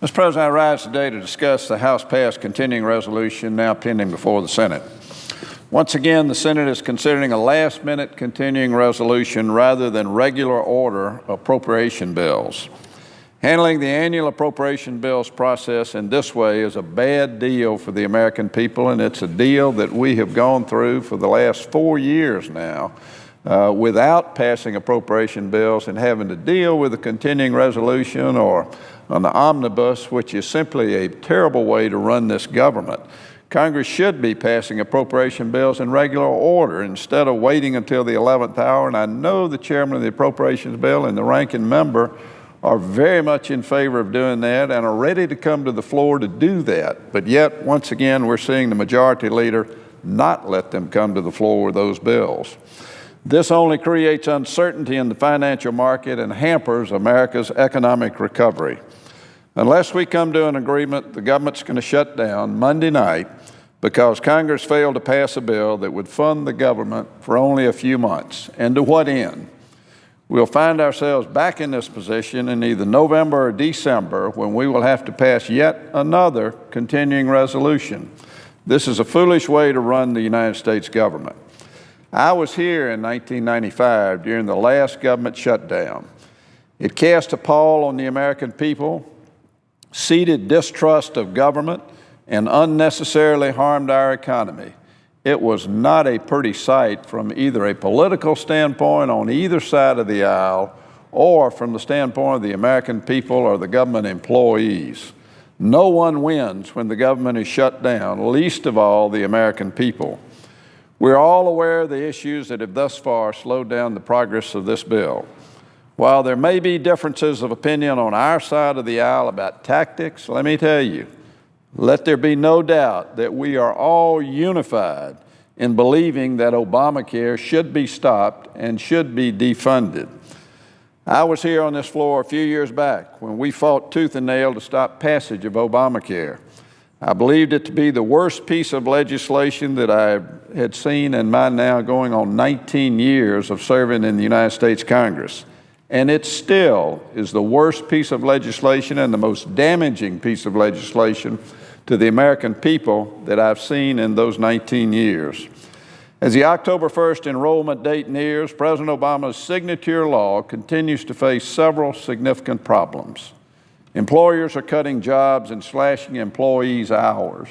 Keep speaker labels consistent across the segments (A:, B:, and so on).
A: Mr. President, I rise today to discuss the House-passed continuing resolution now pending before the Senate. Once again, the Senate is considering a last-minute continuing resolution rather than regular order appropriation bills. Handling the annual appropriation bills process in this way is a bad deal for the American people, and it's a deal that we have gone through for the last 4 years now without passing appropriation bills and having to deal with a continuing resolution or an omnibus, which is simply a terrible way to run this government. Congress should be passing appropriation bills in regular order instead of waiting until the 11th hour, and I know the chairman of the appropriations bill and the ranking member are very much in favor of doing that and are ready to come to the floor to do that. But yet, once again, we're seeing the majority leader not let them come to the floor with those bills. This only creates uncertainty in the financial market and hampers America's economic recovery. Unless we come to an agreement, the government's going to shut down Monday night because Congress failed to pass a bill that would fund the government for only a few months. And to what end? We'll find ourselves back in this position in either November or December when we will have to pass yet another continuing resolution. This is a foolish way to run the United States government. I was here in 1995 during the last government shutdown. It cast a pall on the American people, seeded distrust of government, and unnecessarily harmed our economy. It was not a pretty sight from either a political standpoint on either side of the aisle or from the standpoint of the American people or the government employees. No one wins when the government is shut down, least of all the American people. We're all aware of the issues that have thus far slowed down the progress of this bill. While there may be differences of opinion on our side of the aisle about tactics, let me tell you, let there be no doubt that we are all unified in believing that Obamacare should be stopped and should be defunded. I was here on this floor a few years back when we fought tooth and nail to stop passage of Obamacare. I believed it to be the worst piece of legislation that I had seen in my now going on 19 years of serving in the United States Congress. And it still is the worst piece of legislation and the most damaging piece of legislation to the American people that I've seen in those 19 years. As the October 1st enrollment date nears, President Obama's signature law continues to face several significant problems. Employers are cutting jobs and slashing employees' hours.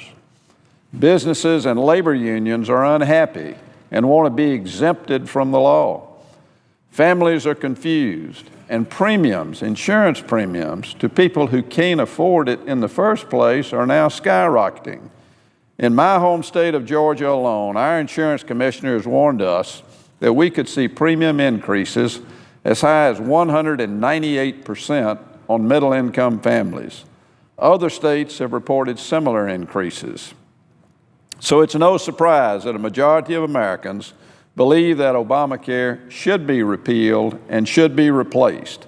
A: Businesses and labor unions are unhappy and want to be exempted from the law. Families are confused, and premiums, insurance premiums, to people who can't afford it in the first place are now skyrocketing. In my home state of Georgia alone, our insurance commissioners warned us that we could see premium increases as high as 198% on middle-income families. Other states have reported similar increases. So it's no surprise that a majority of Americans believe that Obamacare should be repealed and should be replaced.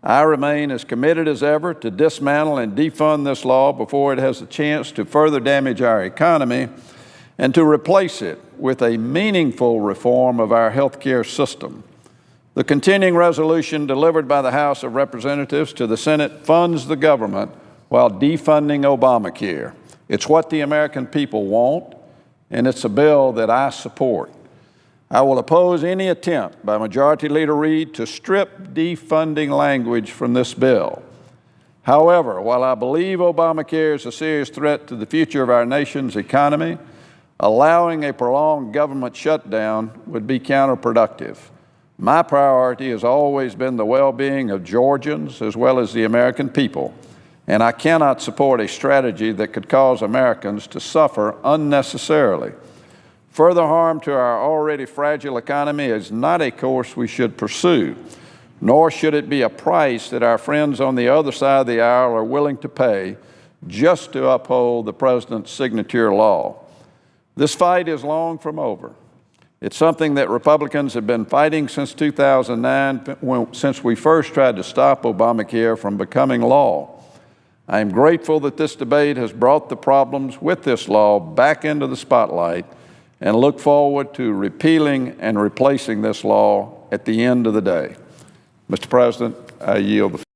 A: I remain as committed as ever to dismantle and defund this law before it has a chance to further damage our economy and to replace it with a meaningful reform of our health care system. The continuing resolution delivered by the House of Representatives to the Senate funds the government while defunding Obamacare. It's what the American people want, and it's a bill that I support. I will oppose any attempt by Majority Leader Reid to strip defunding language from this bill. However, while I believe Obamacare is a serious threat to the future of our nation's economy, allowing a prolonged government shutdown would be counterproductive. My priority has always been the well-being of Georgians as well as the American people, and I cannot support a strategy that could cause Americans to suffer unnecessarily. Further harm to our already fragile economy is not a course we should pursue, nor should it be a price that our friends on the other side of the aisle are willing to pay just to uphold the president's signature law. This fight is long from over. It's something that Republicans have been fighting since 2009, since we first tried to stop Obamacare from becoming law. I am grateful that this debate has brought the problems with this law back into the spotlight and look forward to repealing and replacing this law at the end of the day. Mr. President, I yield the floor.